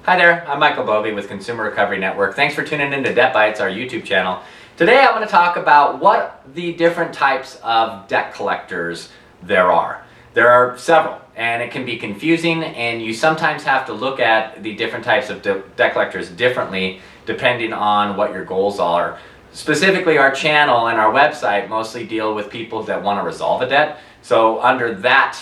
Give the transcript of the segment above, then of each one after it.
Hi there, I'm Michael Bovee with Consumer Recovery Network. Thanks for tuning in to DebtBytes, our YouTube channel. Today I'm going to talk about what the different types of debt collectors there are. There are several, and it can be confusing, and you sometimes have to look at the different types of debt collectors differently depending on what your goals are. Specifically, our channel and our website mostly deal with people that want to resolve a debt. So under that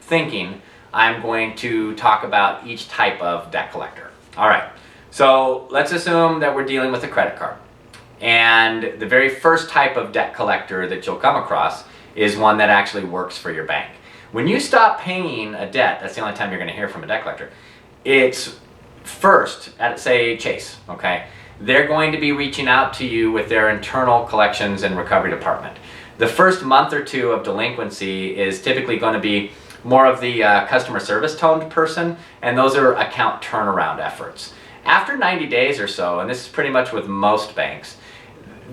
thinking, I'm going to talk about each type of debt collector. All right, so let's assume that we're dealing with a credit card. And the very first type of debt collector that you'll come across is one that actually works for your bank. When you stop paying a debt, that's the only time you're going to hear from a debt collector. It's first at, say, Chase, okay? They're going to be reaching out to you with their internal collections and recovery department. The first month or two of delinquency is typically going to be more of the customer service toned person, and those are account turnaround efforts. After 90 days or so, and this is pretty much with most banks,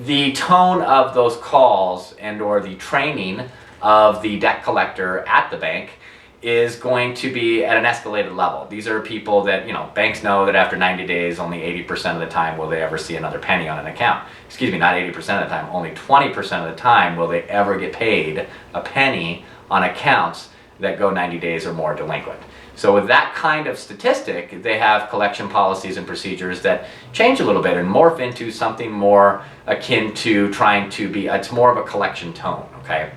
the tone of those calls and or the training of the debt collector at the bank is going to be at an escalated level. These are people that, banks know that after 90 days, only 80% of the time will they ever see another penny on an account. Excuse me, not 80% of the time, only 20% of the time will they ever get paid a penny on accounts that go 90 days or more delinquent. So with that kind of statistic, they have collection policies and procedures that change a little bit and morph into something more akin to trying to be, it's more of a collection tone, okay?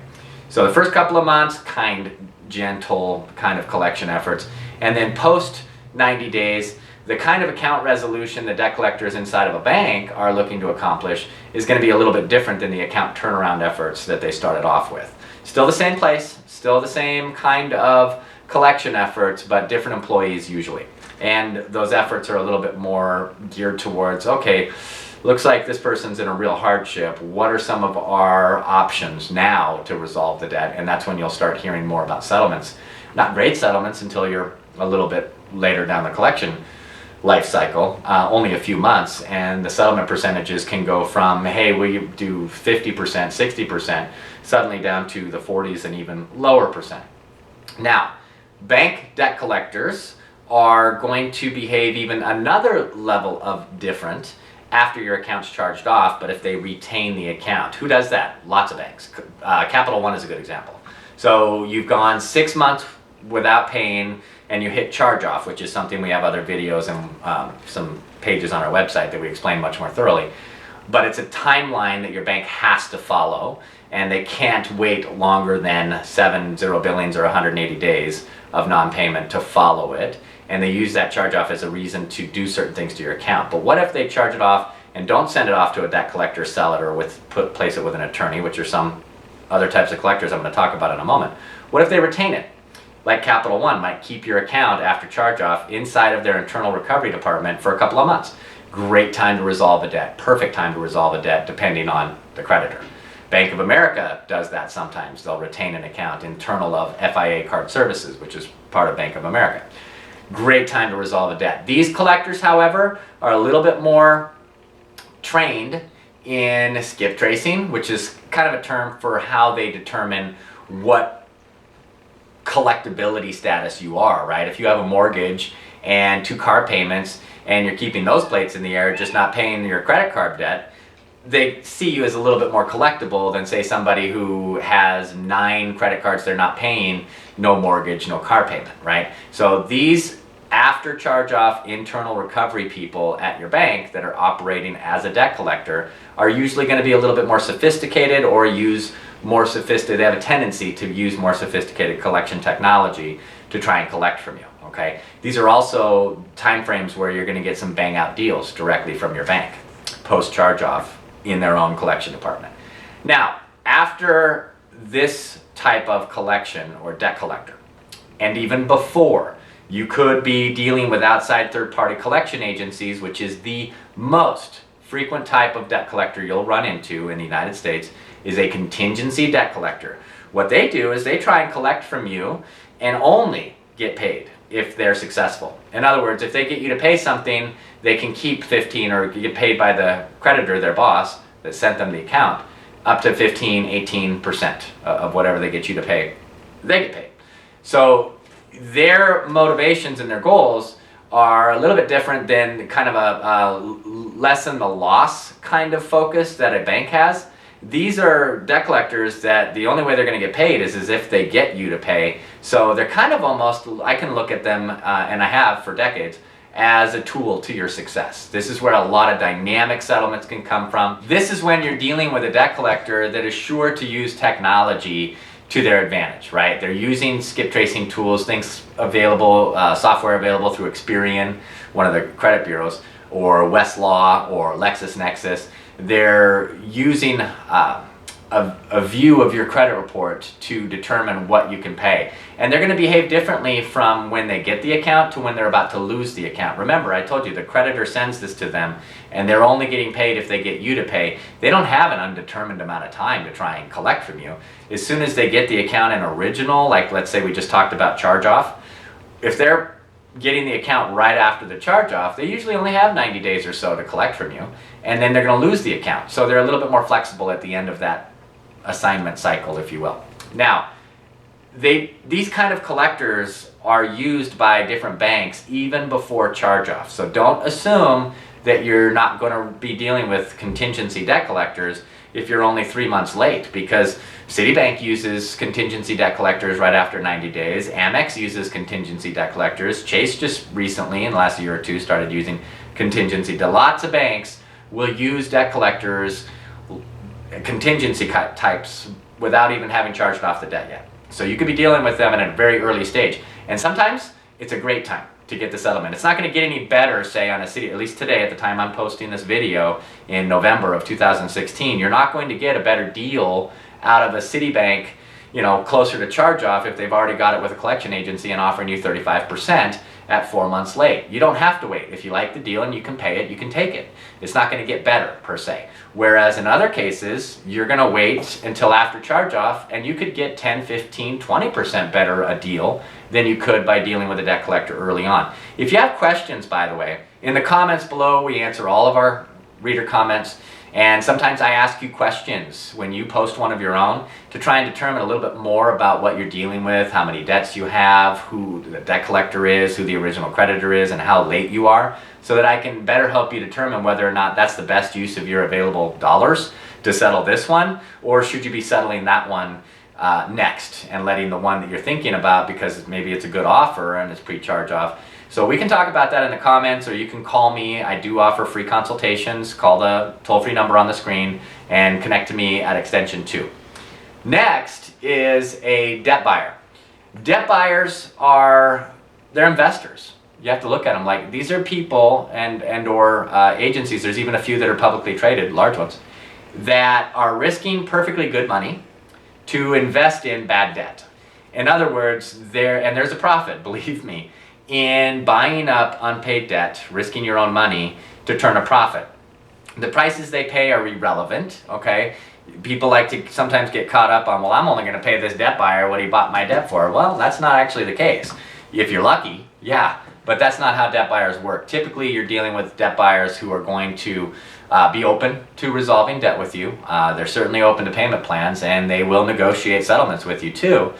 So the first couple of months, kind, gentle kind of collection efforts, and then post 90 days, the kind of account resolution the debt collectors inside of a bank are looking to accomplish is going to be a little bit different than the account turnaround efforts that they started off with. Still the same place, still the same kind of collection efforts, but different employees usually. And those efforts are a little bit more geared towards, okay, looks like this person's in a real hardship. What are some of our options now to resolve the debt? And that's when you'll start hearing more about settlements. Not great settlements until you're a little bit later down the collection life cycle, only a few months, and the settlement percentages can go from, hey, we do 50%, 60%, suddenly down to the 40s and even lower percent. Now, bank debt collectors are going to behave even another level of different after your account's charged off, but if they retain the account. Who does that? Lots of banks. Capital One is a good example. So you've gone 6 months without paying, and you hit charge off, which is something we have other videos and some pages on our website that we explain much more thoroughly. But it's a timeline that your bank has to follow, and they can't wait longer than 70 billings or 180 days of non-payment to follow it. And they use that charge off as a reason to do certain things to your account. But what if they charge it off and don't send it off to a debt collector, sell it, or place it with an attorney, which are some other types of collectors I'm going to talk about in a moment. What if they retain it? Like Capital One might keep your account after charge-off inside of their internal recovery department for a couple of months. Great time to resolve a debt, perfect time to resolve a debt depending on the creditor. Bank of America does that sometimes. They'll retain an account internal of FIA Card Services, which is part of Bank of America. Great time to resolve a debt. These collectors, however, are a little bit more trained in skip tracing, which is kind of a term for how they determine what collectability status you are, right? If you have a mortgage and 2 car payments and you're keeping those plates in the air, just not paying your credit card debt, they see you as a little bit more collectible than, say, somebody who has 9 credit cards they're not paying, no mortgage, no car payment, right? So these after charge-off internal recovery people at your bank that are operating as a debt collector are usually going to be a little bit more sophisticated or use more sophisticated, they have a tendency to use more sophisticated collection technology to try and collect from you, okay? These are also time frames where you're going to get some bang out deals directly from your bank, post charge-off in their own collection department. Now, after this type of collection or debt collector, and even before, you could be dealing with outside third-party collection agencies, which is the most frequent type of debt collector you'll run into in the United States, is a contingency debt collector. What they do is they try and collect from you and only get paid if they're successful. In other words, if they get you to pay something, they can keep 15 or get paid by the creditor, their boss, that sent them the account, up to 15, 18% of whatever they get you to pay, they get paid. So their motivations and their goals are a little bit different than kind of a lessen the loss kind of focus that a bank has. These are debt collectors that the only way they're going to get paid is if they get you to pay. So they're kind of almost, I can look at them, and I have for decades, as a tool to your success. This is where a lot of dynamic settlements can come from. This is when you're dealing with a debt collector that is sure to use technology to their advantage, right? They're using skip tracing tools, things available, software available through Experian, one of the credit bureaus, or Westlaw or LexisNexis. They're using a view of your credit report to determine what you can pay. And they're going to behave differently from when they get the account to when they're about to lose the account. Remember, I told you the creditor sends this to them and they're only getting paid if they get you to pay. They don't have an undetermined amount of time to try and collect from you. As soon as they get the account in original, like let's say we just talked about charge-off, if they're getting the account right after the charge-off, they usually only have 90 days or so to collect from you, and then they're going to lose the account. So they're a little bit more flexible at the end of that assignment cycle, if you will. Now, these kind of collectors are used by different banks even before charge-off. So don't assume that you're not going to be dealing with contingency debt collectors if you're only 3 months late, because Citibank uses contingency debt collectors right after 90 days. Amex uses contingency debt collectors. Chase just recently, in the last year or two, started using contingency. Lots of banks will use debt collectors, contingency types, without even having charged off the debt yet. So you could be dealing with them at a very early stage. And sometimes it's a great time to get the settlement. It's not going to get any better, say, on a city, at least today at the time I'm posting this video in November of 2016. You're not going to get a better deal out of a Citibank, closer to charge-off if they've already got it with a collection agency and offering you 35% at 4 months late. You don't have to wait. If you like the deal and you can pay it, you can take it. It's not going to get better, per se. Whereas in other cases, you're going to wait until after charge-off and you could get 10, 15, 20% better a deal than you could by dealing with a debt collector early on. If you have questions, by the way, in the comments below, we answer all of our reader comments. And sometimes I ask you questions when you post one of your own to try and determine a little bit more about what you're dealing with, how many debts you have, who the debt collector is, who the original creditor is, and how late you are, so that I can better help you determine whether or not that's the best use of your available dollars to settle this one, or should you be settling that one next and letting the one that you're thinking about, because maybe it's a good offer and it's pre-charge off. So we can talk about that in the comments, or you can call me. I do offer free consultations. Call the toll-free number on the screen and connect to me at extension 2. Next is a debt buyer. Debt buyers they're investors. You have to look at them like these are people or agencies. There's even a few that are publicly traded, large ones, that are risking perfectly good money to invest in bad debt. In other words, there's a profit, believe me, in buying up unpaid debt, risking your own money to turn a profit. The prices they pay are irrelevant, okay? People like to sometimes get caught up on, well, I'm only going to pay this debt buyer what he bought my debt for. Well, that's not actually the case. If you're lucky, yeah, but that's not how debt buyers work. Typically, you're dealing with debt buyers who are going to be open to resolving debt with you. They're certainly open to payment plans, and they will negotiate settlements with you too.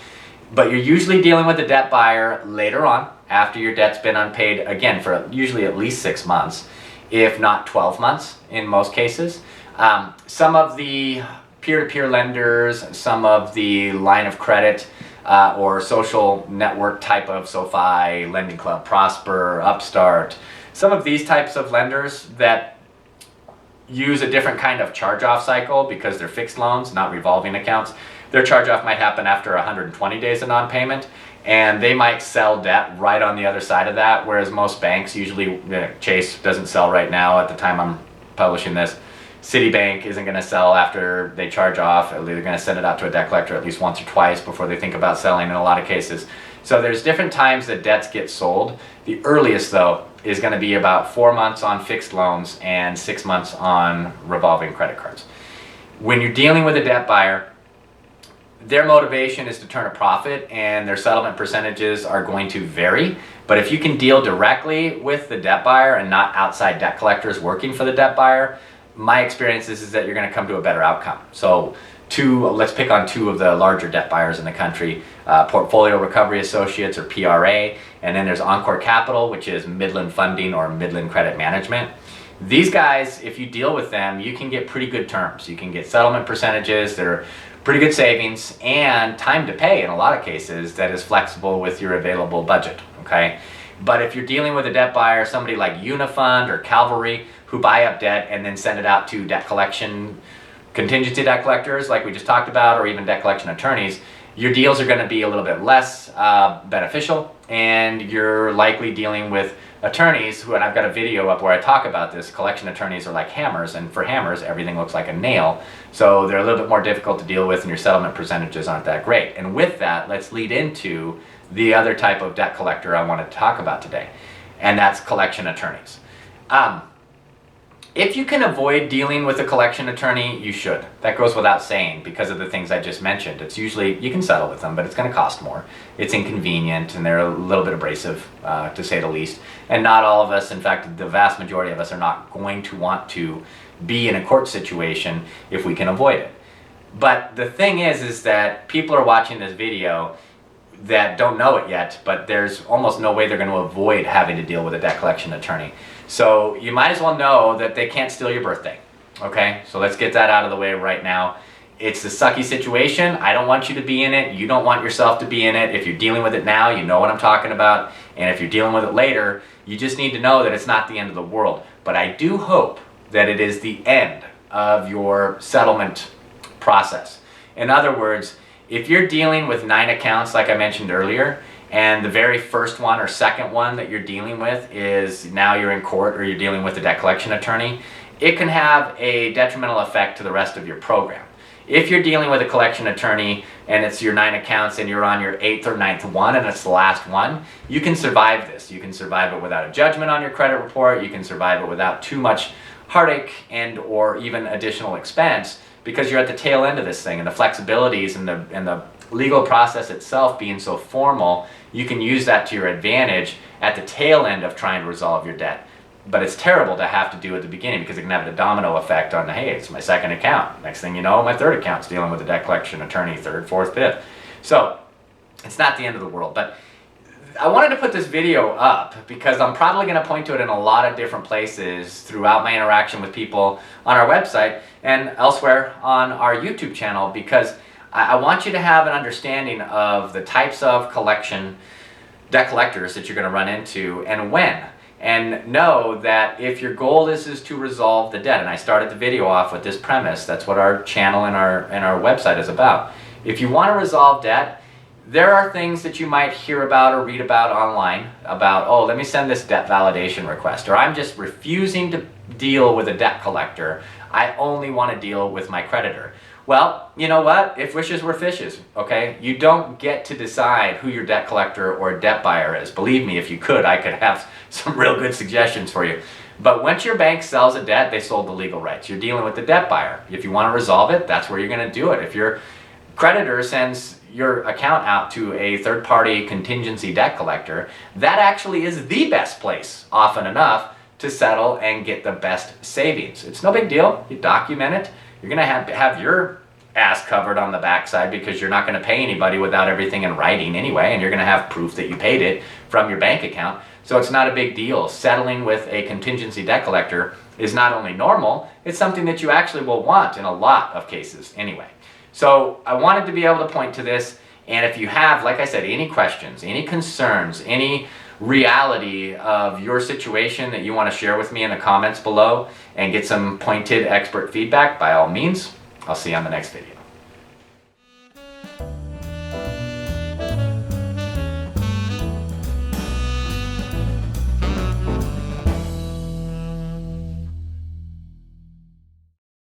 But you're usually dealing with a debt buyer later on, after your debt's been unpaid, again, for usually at least 6 months, if not 12 months in most cases. Some of the peer-to-peer lenders, some of the line of credit or social network type of SoFi, Lending Club, Prosper, Upstart, some of these types of lenders that use a different kind of charge-off cycle because they're fixed loans, not revolving accounts. Their charge-off might happen after 120 days of non-payment, and they might sell debt right on the other side of that, whereas most banks, usually Chase doesn't sell right now at the time I'm publishing this. Citibank isn't going to sell after they charge off. They're going to send it out to a debt collector at least once or twice before they think about selling in a lot of cases. So there's different times that debts get sold. The earliest, though, is going to be about 4 months on fixed loans and 6 months on revolving credit cards. When you're dealing with a debt buyer, their motivation is to turn a profit, and their settlement percentages are going to vary. But if you can deal directly with the debt buyer and not outside debt collectors working for the debt buyer, my experience is that you're going to come to a better outcome. So let's pick on two of the larger debt buyers in the country, Portfolio Recovery Associates, or PRA, and then there's Encore Capital, which is Midland Funding or Midland Credit Management. These guys, if you deal with them, you can get pretty good terms. You can get settlement percentages that are pretty good savings, and time to pay in a lot of cases that is flexible with your available budget, okay? But if you're dealing with a debt buyer, somebody like Unifund or Calvary, who buy up debt and then send it out to debt collection, contingency debt collectors like we just talked about, or even debt collection attorneys, your deals are going to be a little bit less beneficial, and you're likely dealing with attorneys who, and I've got a video up where I talk about this, collection attorneys are like hammers, and for hammers everything looks like a nail, so they're a little bit more difficult to deal with and your settlement percentages aren't that great. And with that, let's lead into the other type of debt collector I want to talk about today, and that's collection attorneys. If you can avoid dealing with a collection attorney, you should. That goes without saying because of the things I just mentioned. It's usually, you can settle with them, but it's going to cost more. It's inconvenient, and they're a little bit abrasive, to say the least. And not all of us, in fact, the vast majority of us are not going to want to be in a court situation if we can avoid it. But the thing is that people are watching this video that don't know it yet, but there's almost no way they're going to avoid having to deal with a debt collection attorney. So you might as well know that they can't steal your birthday, okay? So let's get that out of the way right now. It's a sucky situation. I don't want you to be in it. You don't want yourself to be in it. If you're dealing with it now, you know what I'm talking about. And if you're dealing with it later, you just need to know that it's not the end of the world. But I do hope that it is the end of your settlement process. In other words, if you're dealing with 9 accounts, like I mentioned earlier, and the very first one or second one that you're dealing with is now you're in court or you're dealing with a debt collection attorney, it can have a detrimental effect to the rest of your program. If you're dealing with a collection attorney and it's your 9 accounts and you're on your 8th or 9th one and it's the last one, you can survive this. You can survive it without a judgment on your credit report. You can survive it without too much heartache and or even additional expense, because you're at the tail end of this thing, and the flexibilities and the legal process itself being so formal, you can use that to your advantage at the tail end of trying to resolve your debt. But it's terrible to have to do at the beginning because it can have a domino effect on, hey, it's my 2nd account. Next thing you know, my 3rd account's dealing with a debt collection attorney, 3rd, 4th, 5th. So it's not the end of the world. But I wanted to put this video up because I'm probably going to point to it in a lot of different places throughout my interaction with people on our website and elsewhere on our YouTube channel, because I want you to have an understanding of the types of debt collectors that you're going to run into and when. And know that if your goal is to resolve the debt, and I started the video off with this premise, that's what our channel and our website is about. If you want to resolve debt, there are things that you might hear about or read about online about, oh, let me send this debt validation request, or I'm just refusing to deal with a debt collector. I only want to deal with my creditor. Well, you know what? If wishes were fishes, okay? You don't get to decide who your debt collector or debt buyer is. Believe me, if you could, I could have some real good suggestions for you. But once your bank sells a debt, they sold the legal rights. You're dealing with the debt buyer. If you want to resolve it, that's where you're going to do it. If your creditor sends your account out to a third-party contingency debt collector, that actually is the best place, often enough, to settle and get the best savings. It's no big deal. You document it. You're going to have your ass covered on the backside because you're not going to pay anybody without everything in writing anyway, and you're going to have proof that you paid it from your bank account. So it's not a big deal. Settling with a contingency debt collector is not only normal, it's something that you actually will want in a lot of cases anyway. So I wanted to be able to point to this, and if you have, like I said, any questions, any concerns, any reality of your situation that you want to share with me in the comments below and get some pointed expert feedback, by all means, I'll see you on the next video.